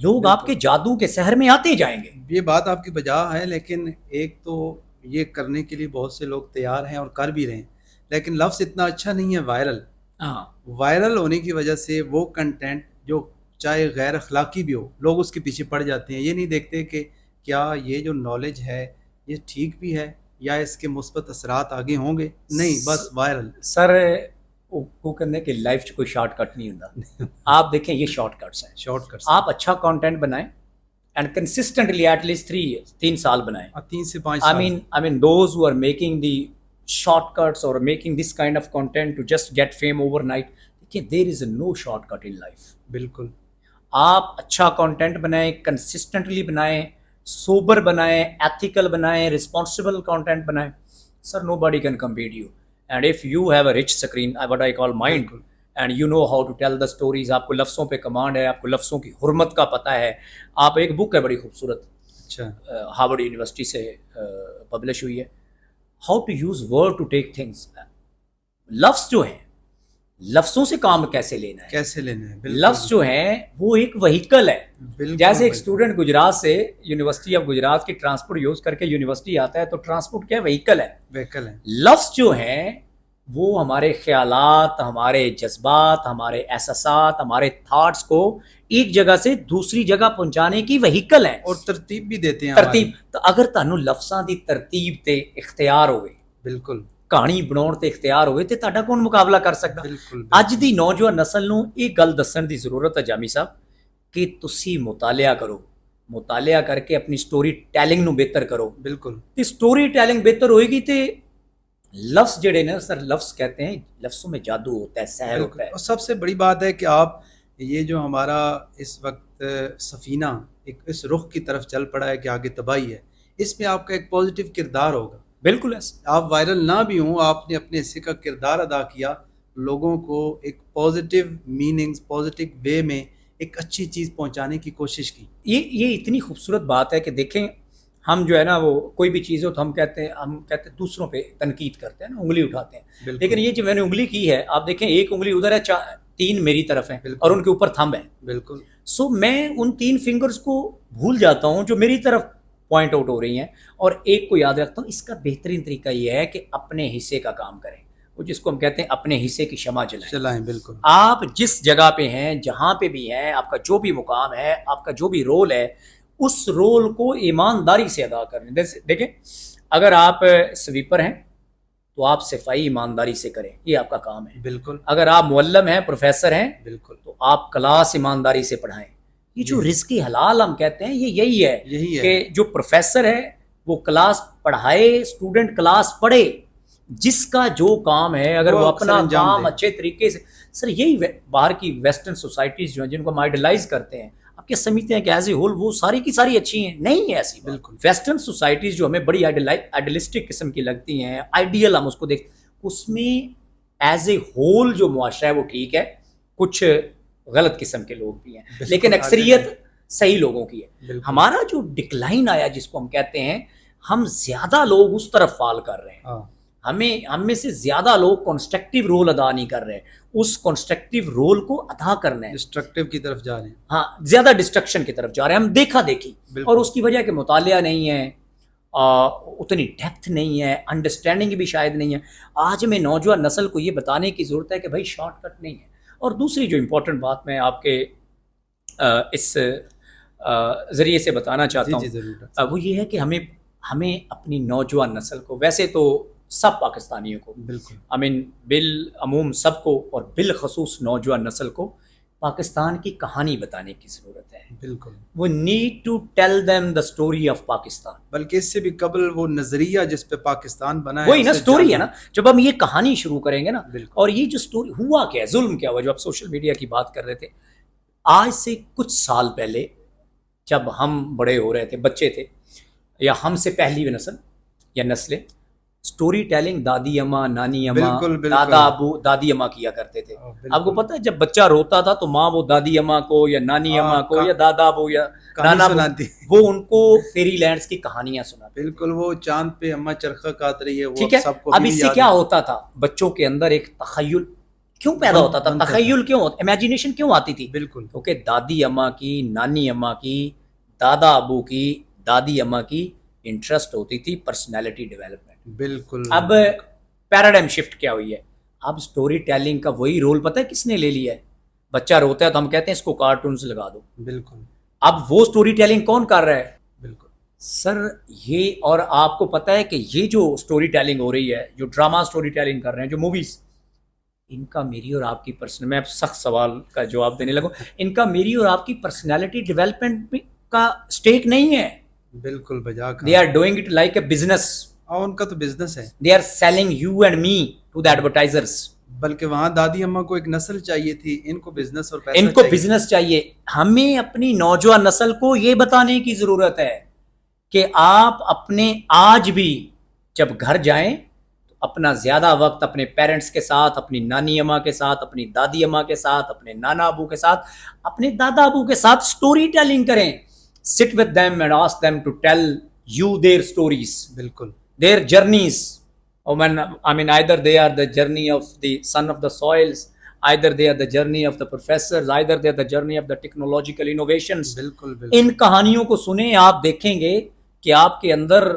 [SPEAKER 1] لوگ آپ کے جادو کے سحر میں آتے جائیں گے.
[SPEAKER 2] یہ بات آپ کی بجا ہے، لیکن ایک تو یہ کرنے کے لیے بہت سے لوگ تیار ہیں اور کر بھی رہے ہیں، لیکن لفظ اتنا اچھا نہیں ہے وائرل.
[SPEAKER 1] ہاں،
[SPEAKER 2] وائرل ہونے کی وجہ سے وہ کنٹینٹ جو چاہے غیر اخلاقی بھی ہو، لوگ اس کے پیچھے پڑ جاتے ہیں. یہ نہیں دیکھتے کہ کیا یہ جو نالج ہے یہ ٹھیک بھی ہے یا اس کے مثبت اثرات آگے ہوں گے. نہیں، بس وائرل.
[SPEAKER 1] سر وہ کرنے کی لائف چ کوئی شارٹ کٹ نہیں ہوتا. آپ دیکھیں یہ شارٹ کٹس ہیں.
[SPEAKER 2] شارٹ کٹ
[SPEAKER 1] آپ اچھا کانٹینٹ بنائیں اینڈ کنسسٹنٹلی ایٹ لیسٹ 3 سال بنائیں.
[SPEAKER 2] 3 سے 5
[SPEAKER 1] I
[SPEAKER 2] سال.
[SPEAKER 1] mean those who are making the shortcuts or making this kind of content to just get fame overnight, there is no shortcut in life.
[SPEAKER 2] بالکل.
[SPEAKER 1] آپ اچھا کانٹینٹ بنائیں، consistently بنائیں، super بنائیں، ایتھیکل بنائیں، رسپانسبل کانٹینٹ بنائیں. Sir nobody can compete you. And if you have a rich screen what I call mind and you know how to tell the stories, آپ کو لفظوں پہ command ہے، آپ کو لفظوں کی حرمت کا پتہ ہے. آپ ایک بک ہے بڑی خوبصورت،
[SPEAKER 2] اچھا،
[SPEAKER 1] ہارورڈ یونیورسٹی سے پبلش ہوئی ہے، how to use word to take things. لفظ جو ہیں، لفظوں سے کام کیسے لینا ہے،
[SPEAKER 2] کیسے لینا ہے.
[SPEAKER 1] لفظ جو ہیں وہ ایک وہیکل ہے.
[SPEAKER 2] بالکل.
[SPEAKER 1] جیسے ایک اسٹوڈنٹ گجرات سے یونیورسٹی آف گجرات کی ٹرانسپورٹ یوز کر کے یونیورسٹی آتا ہے، تو ٹرانسپورٹ کیا ہے؟ وہیکل ہے.
[SPEAKER 2] وہیکل ہے.
[SPEAKER 1] لفظ جو ہیں وہ ہمارے خیالات، ہمارے جذبات، ہمارے احساسات، ہمارے تھاٹس کو ایک جگہ سے دوسری جگہ پہنچانے کی وہیکل ہیں
[SPEAKER 2] اور ترتیب بھی دیتے ہیں.
[SPEAKER 1] ترتیب. تو اگر تانوں لفظاں دی ترتیب تے اختیار ہوئے،
[SPEAKER 2] بالکل
[SPEAKER 1] کہانی بناؤਣ تے اختیار ہوئے، تے تہاڈا کون مقابلہ کر سکدا؟
[SPEAKER 2] بالکل.
[SPEAKER 1] اج دی نوجوان نسل نوں یہ گل دسن دی ضرورت ہے جامی صاحب کہ تسی مطالعہ کرو، مطالعہ کر کے اپنی سٹوری ٹیلنگ نو بہتر کرو.
[SPEAKER 2] بالکل.
[SPEAKER 1] تے سٹوری ٹیلنگ بہتر ہوئے گی تے لفظ جڑے نا سر، لفظ کہتے ہیں، لفظوں میں جادو ہوتا ہے، سحر ہوتا ہے.
[SPEAKER 2] اور سب سے بڑی بات ہے کہ آپ یہ جو ہمارا اس وقت سفینہ ایک اس رخ کی طرف چل پڑا ہے کہ آگے تباہی ہے، اس میں آپ کا ایک پازیٹیو کردار ہوگا.
[SPEAKER 1] بالکل ہے.
[SPEAKER 2] آپ وائرل نہ بھی ہوں، آپ نے اپنے حصے کا کردار ادا کیا، لوگوں کو ایک پازیٹیو میننگز، پازیٹیو وے میں ایک اچھی چیز پہنچانے کی کوشش کی.
[SPEAKER 1] یہ اتنی خوبصورت بات ہے کہ دیکھیں، ہم جو ہے نا وہ کوئی بھی چیز ہو تو ہم کہتے ہیں دوسروں پہ تنقید کرتے ہیں نا، انگلی اٹھاتے ہیں. لیکن یہ جو میں نے انگلی کی ہے، آپ دیکھیں ایک انگلی ادھر ہے، 3 میری طرف ہیں اور ان کے اوپر تھمب ہے.
[SPEAKER 2] بالکل.
[SPEAKER 1] سو میں ان 3 فنگرز کو بھول جاتا ہوں جو میری طرف پوائنٹ آؤٹ ہو رہی ہیں، اور ایک کو یاد رکھتا ہوں. اس کا بہترین طریقہ یہ ہے کہ اپنے حصے کا کام کریں، وہ جس کو ہم کہتے ہیں اپنے حصے کی شمع جلائیں.
[SPEAKER 2] بالکل.
[SPEAKER 1] آپ جس جگہ پہ ہیں، جہاں پہ بھی ہیں، آپ کا جو بھی مقام ہے، آپ کا جو بھی رول ہے، اس رول کو ایمانداری سے ادا کریں. دیکھیں، اگر آپ سویپر ہیں تو آپ صفائی ایمانداری سے کریں، یہ آپ کا کام ہے.
[SPEAKER 2] بالکل.
[SPEAKER 1] اگر آپ معلم ہیں، پروفیسر ہیں،
[SPEAKER 2] بالکل،
[SPEAKER 1] تو آپ کلاس ایمانداری سے پڑھائیں. یہ جو رزق حلال ہم کہتے ہیں، یہ یہی ہے کہ جو پروفیسر ہے وہ کلاس پڑھائے، اسٹوڈنٹ کلاس پڑھے، جس کا جو کام ہے اگر وہ اپنا کام اچھے طریقے سے. سر یہی باہر کی ویسٹرن سوسائٹیز جو ہیں جن کو ہم آئیڈلائز کرتے ہیں، آپ کیا سمجھتے ہیں کہ ایز اے ہول وہ ساری کی ساری اچھی ہیں؟ نہیں ہے ایسی.
[SPEAKER 2] بالکل.
[SPEAKER 1] ویسٹرن سوسائٹیز جو ہمیں بڑی آئیڈیلسٹک قسم کی لگتی ہیں، آئیڈیل ہم اس کو دیکھتے ہیں، اس میں ایز اے ہول جو معاشرہ ہے وہ ٹھیک ہے، کچھ غلط قسم کے لوگ بھی ہیں، لیکن اکثریت صحیح لوگوں کی ہے. ہمارا جو ڈکلائن آیا جس کو ہم کہتے ہیں، ہم زیادہ لوگ اس طرف فال کر رہے ہیں. ہم میں سے زیادہ لوگ کنسٹرکٹیو رول ادا نہیں کر رہے، اس کنسٹرکٹیو رول کو ادا کرنا ہے.
[SPEAKER 2] ڈسٹرکٹیو کی طرف جا رہے ہیں.
[SPEAKER 1] ہاں، زیادہ ڈسٹرکشن کی طرف جا رہے ہیں، ہم دیکھا دیکھی. اور اس کی وجہ کہ مطالعہ نہیں ہے، اتنی ڈیپتھ نہیں ہے، انڈرسٹینڈنگ بھی شاید نہیں ہے. آج میں نوجوان نسل کو یہ بتانے کی ضرورت ہے کہ بھائی شارٹ کٹ نہیں ہے. اور دوسری جو امپورٹنٹ بات میں آپ کے اس ذریعے سے بتانا چاہتا ہوں، وہ یہ ہے کہ ہمیں اپنی نوجوان نسل کو، ویسے تو سب پاکستانیوں کو، بالکل بالعموم سب کو، اور بالخصوص نوجوان نسل کو پاکستان کی کہانی بتانے کی ضرورت ہے.
[SPEAKER 2] بالکل.
[SPEAKER 1] وہ need to tell them the story of Pakistan.
[SPEAKER 2] بلکہ اس سے بھی قبل وہ نظریہ جس پہ پاکستان بنا ہے،
[SPEAKER 1] وہی نا اسٹوری ہے نا. جب ہم یہ کہانی شروع کریں گے نا، اور یہ جو اسٹوری ہوا کیا ہے، ظلم کیا ہوا، جو آپ سوشل میڈیا کی بات کر رہے تھے، آج سے کچھ سال پہلے جب ہم بڑے ہو رہے تھے، بچے تھے، یا ہم سے پہلی نسل یا نسلیں، سٹوری ٹیلنگ دادی اماں، نانی اماں،
[SPEAKER 2] بالکل بالکل
[SPEAKER 1] دادا ابو، دادی اماں کیا کرتے تھے.
[SPEAKER 2] بالکل.
[SPEAKER 1] آپ کو پتہ ہے جب بچہ روتا تھا تو ماں وہ دادی اماں کو یا نانی اماں کو یا دادا ابو یا
[SPEAKER 2] کہانی
[SPEAKER 1] نانا ابو،
[SPEAKER 2] سناتی.
[SPEAKER 1] وہ ان کو فیری لینڈس کی کہانیاں سناتے.
[SPEAKER 2] بالکل، وہ چاند پہ اماں چرخہ کاٹ رہی ہے، وہ
[SPEAKER 1] ٹھیک ہے.
[SPEAKER 2] سب کو
[SPEAKER 1] اب
[SPEAKER 2] ابھی
[SPEAKER 1] اس
[SPEAKER 2] بھی
[SPEAKER 1] سے
[SPEAKER 2] یاد
[SPEAKER 1] کیا
[SPEAKER 2] ہے.
[SPEAKER 1] ہوتا تھا، بچوں کے اندر ایک تخیل کیوں پیدا ہوتا تھا،
[SPEAKER 2] بنتا تھا.
[SPEAKER 1] تخیل کیوں ہوتا، امیجنیشن کیوں آتی تھی؟
[SPEAKER 2] بالکل
[SPEAKER 1] کیونکہ دادی اماں کی، نانی اماں کی، دادا ابو کی، دادی اماں کی انٹرسٹ ہوتی تھی پرسنالٹی ڈیولپمنٹ.
[SPEAKER 2] بالکل.
[SPEAKER 1] اب پیراڈائم شفٹ کیا ہوئی ہے، اب سٹوری ٹیلنگ کا وہی رول پتہ ہے کس نے لے لیا ہے؟ بچہ روتا ہے تو ہم کہتے ہیں اس کو کارٹونز لگا دو.
[SPEAKER 2] بالکل
[SPEAKER 1] اب وہ سٹوری ٹیلنگ کون کر رہا ہے؟
[SPEAKER 2] بالکل.
[SPEAKER 1] سر یہ، اور آپ کو پتہ ہے کہ یہ جو سٹوری ٹیلنگ ہو رہی ہے، جو ڈراما سٹوری ٹیلنگ کر رہے ہیں، جو موویز، ان کا میری اور آپ کی پرسنل، میں اب سخت سوال کا جواب دینے لگوں، ان کا میری اور آپ کی پرسنالٹی ڈیولپمنٹ کا سٹیک نہیں ہے.
[SPEAKER 2] بالکل بجا
[SPEAKER 1] دے آر
[SPEAKER 2] کہا.
[SPEAKER 1] Doing it like a business.
[SPEAKER 2] اور ان کا تو بزنس ہے.
[SPEAKER 1] They are selling you and me to the advertisers.
[SPEAKER 2] بلکہ وہاں دادی اماں کو ایک نسل چاہیے تھی، ان کو بزنس اور پیسہ
[SPEAKER 1] ان کو
[SPEAKER 2] چاہیے.
[SPEAKER 1] بزنس چاہیے. ہمیں اپنی نوجوان نسل کو یہ بتانے کی ضرورت ہے کہ آپ اپنے آج بھی جب گھر جائیں تو اپنا زیادہ وقت اپنے پیرنٹس کے ساتھ، اپنی نانی اماں کے ساتھ، اپنی دادی اماں کے ساتھ، اپنے نانا ابو کے ساتھ، اپنے دادا ابو کے ساتھ سٹوری ٹیلنگ کریں. sit with them and ask them to tell you their stories,
[SPEAKER 2] بالکل.
[SPEAKER 1] their journeys. Either they are the journey of the son of the soils, either they are the journey of the professors, either they are the journey of the technological innovations.
[SPEAKER 2] بالکل
[SPEAKER 1] ان
[SPEAKER 2] بالکل.
[SPEAKER 1] کہانیوں کو سنیں، آپ دیکھیں گے کہ آپ کے اندر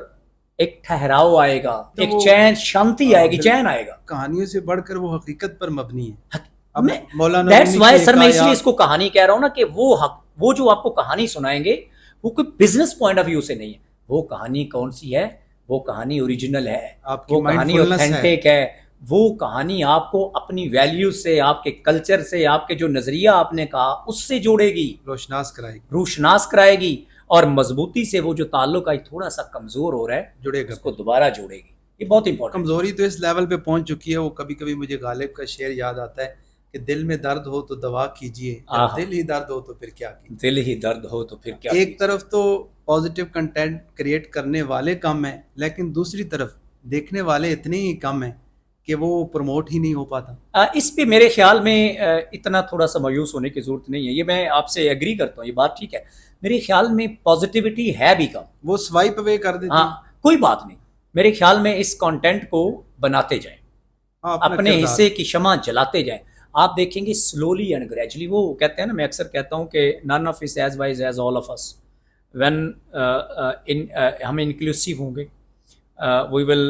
[SPEAKER 1] ایک ٹھہراؤ آئے گا،
[SPEAKER 2] تو
[SPEAKER 1] ایک
[SPEAKER 2] وہ
[SPEAKER 1] چین، شانتی آئے گی،
[SPEAKER 2] بالکل.
[SPEAKER 1] چین آئے گا.
[SPEAKER 2] کہانیوں سے بڑھ کر وہ حقیقت پر مبنی ہے. اب
[SPEAKER 1] میں
[SPEAKER 2] مولانا
[SPEAKER 1] دیٹس
[SPEAKER 2] رومی
[SPEAKER 1] وائی
[SPEAKER 2] کی
[SPEAKER 1] سر میں اس لیے اس
[SPEAKER 2] حکایات.
[SPEAKER 1] کو کہانی کہہ رہا ہوں نا کہ وہ جو آپ کو کہانی سنائیں گے وہ کوئی بزنس پوائنٹ آف ویو سے نہیں ہے. وہ کہانی کون سی ہے؟ وہ کہانی اوریجنل ہے،
[SPEAKER 2] آپ کی
[SPEAKER 1] وہ کہانی
[SPEAKER 2] mindfulness ہے.
[SPEAKER 1] اوتھینٹک ہے. وہ کہانی آپ کو اپنی ویلیو سے، آپ کے کلچر سے، آپ کے جو نظریہ آپ نے کہا اس سے جوڑے گی،
[SPEAKER 2] روشناس کرائے گی،
[SPEAKER 1] روشناس کرائے گی، اور مضبوطی سے وہ جو تعلق آج تھوڑا سا کمزور ہو رہا ہے
[SPEAKER 2] جڑے گا،
[SPEAKER 1] اس کو دوبارہ جوڑے گی. یہ بہت امپورٹنٹ.
[SPEAKER 2] کمزوری تو اس لیول پہ پہنچ چکی ہے. وہ کبھی کبھی مجھے غالب کا شعر یاد آتا ہے کہ دل میں درد ہو تو دوا کیجئے، جب دل ہی درد ہو تو پھر کیا کیجئے.
[SPEAKER 1] دل ہی درد ہو تو پھر کیا.
[SPEAKER 2] ایک طرف تو پازیٹیو کنٹینٹ کریٹ کرنے والے کم ہیں، لیکن دوسری طرف دیکھنے والے اتنے ہی کم ہیں کہ وہ پروموٹ ہی نہیں ہو پاتا.
[SPEAKER 1] اس پہ میرے خیال میں اتنا تھوڑا سا مایوس ہونے کی ضرورت نہیں ہے. یہ میں آپ سے ایگری کرتا ہوں، یہ بات ٹھیک ہے. میرے خیال میں پازیٹیوٹی ہے بھی کم.
[SPEAKER 2] وہ سوائپ اوے کر دیتے
[SPEAKER 1] ہاں
[SPEAKER 2] ہیں.
[SPEAKER 1] کوئی بات نہیں. میرے خیال میں اس کانٹینٹ کو بناتے جائیں، اپنے حصے کی شمع جلاتے جائیں. آپ دیکھیں گے سلولی اینڈ گریجولی. وہ کہتے ہیں نا، میں اکثر کہتا ہوں کہ none of us as wise as all of us. when ہم انکلوسیو ہوں گے، وی ول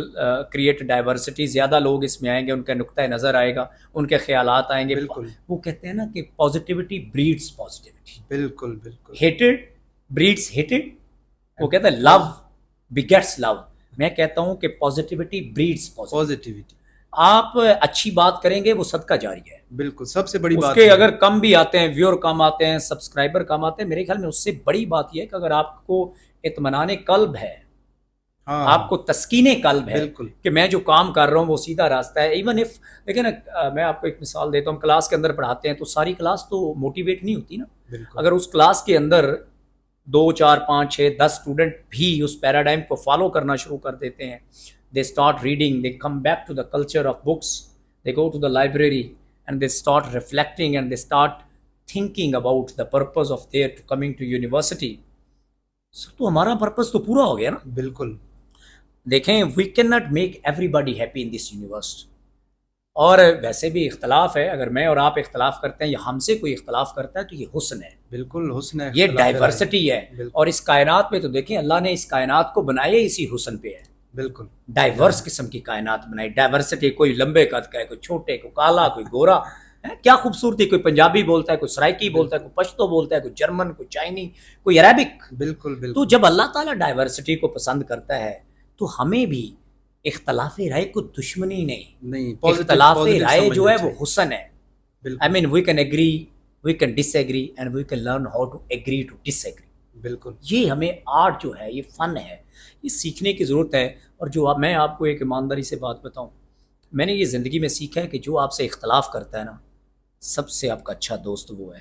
[SPEAKER 1] کریٹ ڈائیورسٹی. زیادہ لوگ اس میں آئیں گے، ان کا نقطۂ نظر آئے گا، ان کے خیالات آئیں گے.
[SPEAKER 2] بالکل.
[SPEAKER 1] وہ کہتے ہیں نا کہ پازیٹیوٹی بریڈس پازیٹیوٹی.
[SPEAKER 2] بالکل بالکل.
[SPEAKER 1] Heated breads heated. وہ کہتا ہے لو بگیٹس لو. میں کہتا ہوں کہ پازیٹیوٹی بریڈس
[SPEAKER 2] پازیٹیوٹی.
[SPEAKER 1] آپ اچھی بات کریں گے وہ صدقہ جاری ہے.
[SPEAKER 2] بالکل سب سے بڑی
[SPEAKER 1] اس
[SPEAKER 2] بات
[SPEAKER 1] کے
[SPEAKER 2] ہے.
[SPEAKER 1] اگر کم بھی آتے ہیں، ویور کم آتے ہیں، سبسکرائبر کم آتے ہیں، میرے خیال میں اس سے بڑی بات یہ ہے کہ اگر آپ کو اطمینان قلب ہے، آپ کو تسکین قلب ہے کہ میں جو کام کر رہا ہوں وہ سیدھا راستہ ہے. ایون اف دیکھیں نا، میں آپ کو ایک مثال دیتا ہوں. کلاس کے اندر پڑھاتے ہیں تو ساری کلاس تو موٹیویٹ نہیں ہوتی نا. اگر اس کلاس کے اندر 2 4 5 6 10 اسٹوڈنٹ بھی اس پیراڈائم کو فالو کرنا شروع کر دیتے ہیں، they start reading, they come back to the culture of books, they go to the library and they start reflecting and they start thinking about the purpose of their coming to university. تو ہمارا purpose تو پورا ہو گیا نا.
[SPEAKER 2] بالکل.
[SPEAKER 1] دیکھیں we cannot make everybody happy in this universe. اور ویسے بھی اختلاف ہے. اگر میں اور آپ اختلاف کرتے ہیں یا ہم سے کوئی اختلاف کرتا ہے تو یہ حسن ہے.
[SPEAKER 2] بالکل حسن ہے.
[SPEAKER 1] یہ ڈائیورسٹی ہے. اور اس کائنات میں تو دیکھیں اللہ نے اس کائنات کو بنایا اسی حسن پہ ہے.
[SPEAKER 2] بالکل
[SPEAKER 1] ڈائیورس قسم کی کائنات بنائی. ڈائیورسٹی، کوئی لمبے قد کا ہے، کوئی چھوٹے، کوئی کالا، کوئی گورا. کیا خوبصورتی. کوئی پنجابی بولتا ہے، کوئی سرائکی بولتا ہے، کوئی پشتو بولتا ہے، کوئی جرمن، کوئی چائنی، کوئی عربک.
[SPEAKER 2] بالکل بالکل.
[SPEAKER 1] تو جب اللہ تعالیٰ ڈائیورسٹی کو پسند کرتا ہے تو ہمیں بھی اختلاف رائے کو دشمنی نہیں، اختلاف رائے جو ہے وہ حسن ہے. I mean we can agree, we can disagree and we can learn how to agree to disagree.
[SPEAKER 2] بالکل.
[SPEAKER 1] یہ ہمیں آرٹ جو ہے، یہ فن ہے، یہ سیکھنے کی ضرورت ہے. اور جو میں آپ کو ایک ایمانداری سے بات بتاؤں، میں نے یہ زندگی میں سیکھا ہے کہ جو آپ سے اختلاف کرتا ہے نا، سب سے آپ کا اچھا دوست وہ ہے.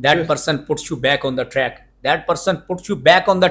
[SPEAKER 1] that person puts you back on the track, that person puts you back on the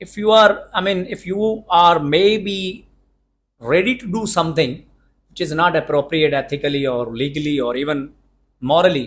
[SPEAKER 1] If you are, I mean, if you are maybe ready to do something which is not appropriate ethically or legally or even morally,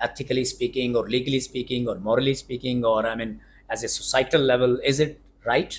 [SPEAKER 1] ethically speaking or legally speaking or morally speaking or I mean as a societal level is it right?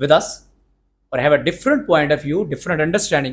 [SPEAKER 1] with us or have a different point of view, different understanding,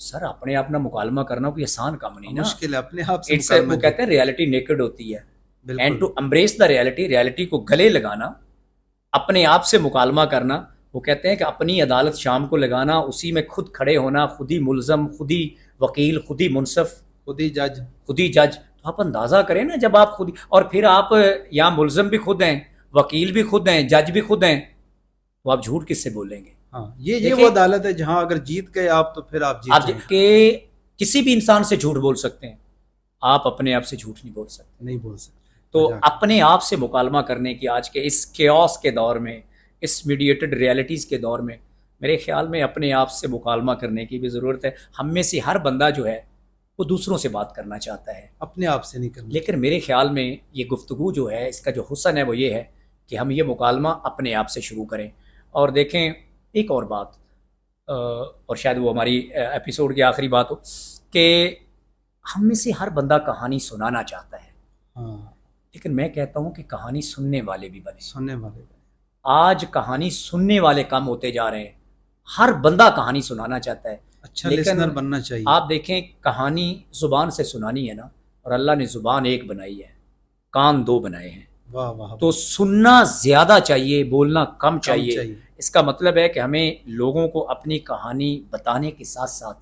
[SPEAKER 1] سر اپنے آپ نہ مکالمہ کرنا کوئی آسان کام نہیں نا.
[SPEAKER 2] مشکل ہے اپنے آپ سے
[SPEAKER 1] اٹس
[SPEAKER 2] مکالمہ
[SPEAKER 1] وہ کہتے ہیں ریالٹی نیکڈ ہوتی ہے. اینڈ
[SPEAKER 2] بالکل
[SPEAKER 1] ٹو امبریس دا ریالٹی کو گلے لگانا, اپنے آپ سے مکالمہ کرنا. وہ کہتے ہیں کہ اپنی عدالت شام کو لگانا, اسی میں خود کھڑے ہونا, خود ہی ملزم, خود ہی وکیل, خود ہی منصف,
[SPEAKER 2] خود ہی جج.
[SPEAKER 1] خود ہی جج. تو آپ اندازہ کریں نا, جب آپ خود اور پھر آپ یہاں ملزم بھی خود ہیں, وکیل بھی خود ہیں, جج بھی خود ہیں, تو آپ جھوٹ کس سے بولیں گے؟
[SPEAKER 2] ہاں یہ
[SPEAKER 1] دیکھیں
[SPEAKER 2] وہ عدالت ہے جہاں اگر جیت گئے آپ تو پھر آپ جیت
[SPEAKER 1] آپ
[SPEAKER 2] جائیں.
[SPEAKER 1] کہ کسی بھی انسان سے جھوٹ بول سکتے ہیں, آپ اپنے آپ سے جھوٹ نہیں بول سکتے.
[SPEAKER 2] نہیں بول سکتے.
[SPEAKER 1] تو
[SPEAKER 2] مذاق.
[SPEAKER 1] اپنے آپ سے مکالمہ کرنے کی آج کے اس کیوس کے دور میں, اس میڈیٹڈ ریالٹیز کے دور میں, میرے خیال میں اپنے آپ سے مکالمہ کرنے کی بھی ضرورت ہے. ہم میں سے ہر بندہ جو ہے وہ دوسروں سے بات کرنا چاہتا ہے,
[SPEAKER 2] اپنے آپ سے نہیں کرنا.
[SPEAKER 1] لیکن میرے خیال میں یہ گفتگو جو ہے, اس کا جو حسن ہے وہ یہ ہے کہ ہم یہ مکالمہ اپنے آپ سے شروع کریں. اور دیکھیں ایک اور بات, اور شاید وہ ہماری ایپیسوڈ کی آخری بات ہو, کہ ہم میں سے ہر بندہ کہانی سنانا چاہتا ہے,
[SPEAKER 2] ہاں
[SPEAKER 1] لیکن میں کہتا ہوں کہ کہانی سننے والے بھی بنے.
[SPEAKER 2] سننے والے.
[SPEAKER 1] آج کہانی سننے والے کم ہوتے جا رہے ہیں, ہر بندہ کہانی سنانا چاہتا ہے,
[SPEAKER 2] اچھا
[SPEAKER 1] لیکن
[SPEAKER 2] لسنر بننا چاہیے.
[SPEAKER 1] آپ دیکھیں کہانی زبان سے سنانی ہے نا, اور اللہ نے زبان ایک بنائی ہے, کان دو بنائے ہیں.
[SPEAKER 2] واہ واہ.
[SPEAKER 1] تو سننا زیادہ چاہیے, بولنا کم
[SPEAKER 2] کم
[SPEAKER 1] چاہیے. اس کا مطلب ہے کہ ہمیں لوگوں کو اپنی کہانی بتانے کے ساتھ ساتھ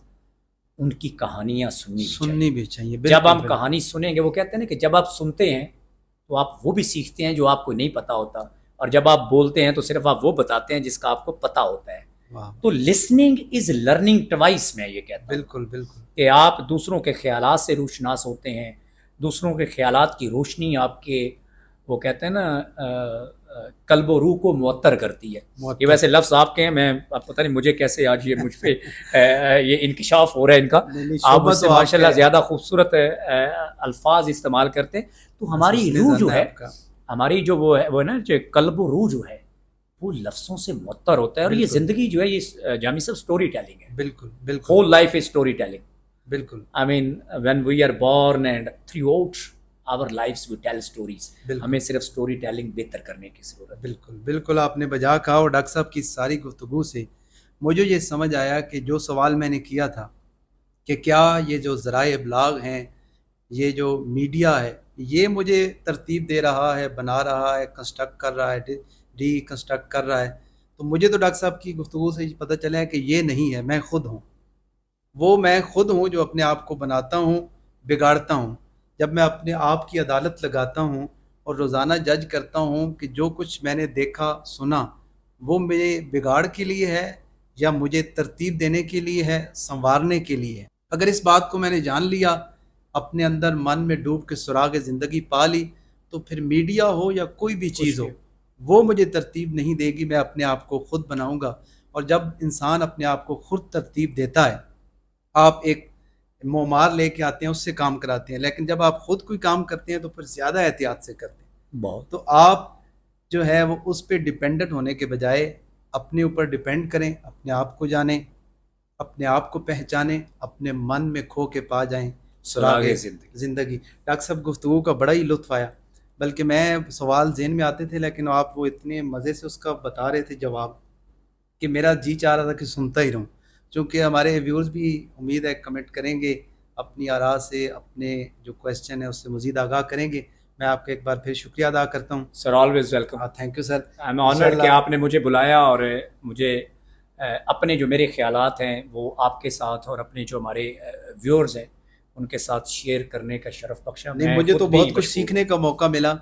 [SPEAKER 1] ان کی کہانیاں
[SPEAKER 2] سننی بھی چاہیے.
[SPEAKER 1] جب ہم کہانی سنیں گے, وہ کہتے ہیں نا کہ جب آپ سنتے ہیں تو آپ وہ بھی سیکھتے ہیں جو آپ کو نہیں پتا ہوتا, اور جب آپ بولتے ہیں تو صرف آپ وہ بتاتے ہیں جس کا آپ کو پتا ہوتا ہے. تو لسننگ از لرننگ ٹوائس, میں یہ کہتا ہوں.
[SPEAKER 2] بالکل بالکل.
[SPEAKER 1] کہ آپ دوسروں کے خیالات سے روشناس ہوتے ہیں, دوسروں کے خیالات کی روشنی آپ کے, وہ کہتے ہیں نا, قلب و روح کو معطر کرتی ہے. یہ ویسے لفظ آپ کے ہیں, میں آپ پتہ نہیں مجھے کیسے آج یہ مجھ پہ یہ انکشاف ہو رہا ہے ان کا. آپ مجھ سے ماشاءاللہ زیادہ خوبصورت الفاظ استعمال کرتے ہیں. تو ہماری روح جو ہے, ہماری جو وہ ہے نا, جو قلب و روح جو ہے وہ لفظوں سے معطر ہوتا ہے. اور یہ زندگی جو ہے یہ جامی صاحب سٹوری ٹیلنگ ہے.
[SPEAKER 2] بالکل بالکل.
[SPEAKER 1] Whole life is story telling.
[SPEAKER 2] بالکل.
[SPEAKER 1] I mean when we are born and throughout our lives we tell stories. ہمیں صرف سٹوری ٹیلنگ بہتر کرنے کی ضرورت ہے.
[SPEAKER 2] بالکل بالکل آپ نے بجا کہا. اور ڈاکٹر صاحب کی ساری گفتگو سے مجھے یہ سمجھ آیا کہ جو سوال میں نے کیا تھا کہ کیا یہ جو ذرائع ابلاغ ہیں, یہ جو میڈیا ہے, یہ مجھے ترتیب دے رہا ہے, بنا رہا ہے, کنسٹرکٹ کر رہا ہے, ڈی کنسٹرکٹ کر رہا ہے, تو مجھے تو ڈاکٹر صاحب کی گفتگو سے پتہ چلا ہے کہ یہ نہیں ہے. میں خود ہوں, وہ میں خود ہوں جو اپنے آپ کو بناتا ہوں, بگاڑتا ہوں. جب میں اپنے آپ کی عدالت لگاتا ہوں اور روزانہ جج کرتا ہوں کہ جو کچھ میں نے دیکھا سنا وہ میرے بگاڑ کے لیے ہے یا مجھے ترتیب دینے کے لیے ہے, سنوارنے کے لیے ہے. اگر اس بات کو میں نے جان لیا, اپنے اندر من میں ڈوب کے سراغ زندگی پا لی, تو پھر میڈیا ہو یا کوئی بھی چیز ہو وہ مجھے ترتیب نہیں دے گی. میں اپنے آپ کو خود بناؤں گا. اور جب انسان اپنے آپ کو خود ترتیب دیتا ہے, آپ ایک معمار لے کے آتے ہیں, اس سے کام کراتے ہیں, لیکن جب آپ خود کوئی کام کرتے ہیں تو پھر زیادہ احتیاط سے کرتے ہیں.
[SPEAKER 1] بہت.
[SPEAKER 2] تو آپ جو ہے وہ اس پہ ڈیپینڈنٹ ہونے کے بجائے اپنے اوپر ڈیپینڈ کریں, اپنے آپ کو جانیں, اپنے آپ کو پہچانیں, اپنے من میں کھو کے پا جائیں سراغ زندگی. ڈاکٹر صاحب گفتگو کا بڑا ہی لطف آیا, بلکہ میں سوال ذہن میں آتے تھے لیکن آپ وہ اتنے مزے سے اس کا بتا رہے تھے جواب کہ میرا جی چاہ رہا تھا کہ سنتا ہی رہوں. چونکہ ہمارے ویورز بھی امید ہے کمنٹ کریں گے, اپنی آراء سے, اپنے جو کویسچن ہے اس سے مزید آگاہ کریں گے. میں آپ کا ایک بار پھر شکریہ ادا کرتا ہوں.
[SPEAKER 1] Sir always welcome.
[SPEAKER 2] Thank you sir.
[SPEAKER 1] I am honoured کہ آپ نے مجھے بلایا اور مجھے اپنے جو میرے خیالات ہیں وہ آپ کے ساتھ اور اپنے جو ہمارے ویورز ہیں ان کے ساتھ شیئر کرنے کا شرف بخشا.
[SPEAKER 2] نہیں, مجھے تو بہت کچھ سیکھنے کا موقع ملا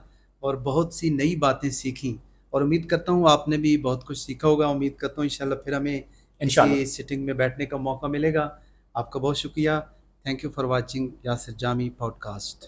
[SPEAKER 2] اور بہت سی نئی باتیں سیکھیں, اور امید کرتا ہوں آپ نے بھی بہت کچھ سیکھا ہوگا. امید کرتا ہوں انشاءاللہ پھر ہمیں انشاءاللہ سیٹنگ میں بیٹھنے کا موقع ملے گا. آپ کا بہت شکریہ. Thank you for watching Yasir Jami pod cost.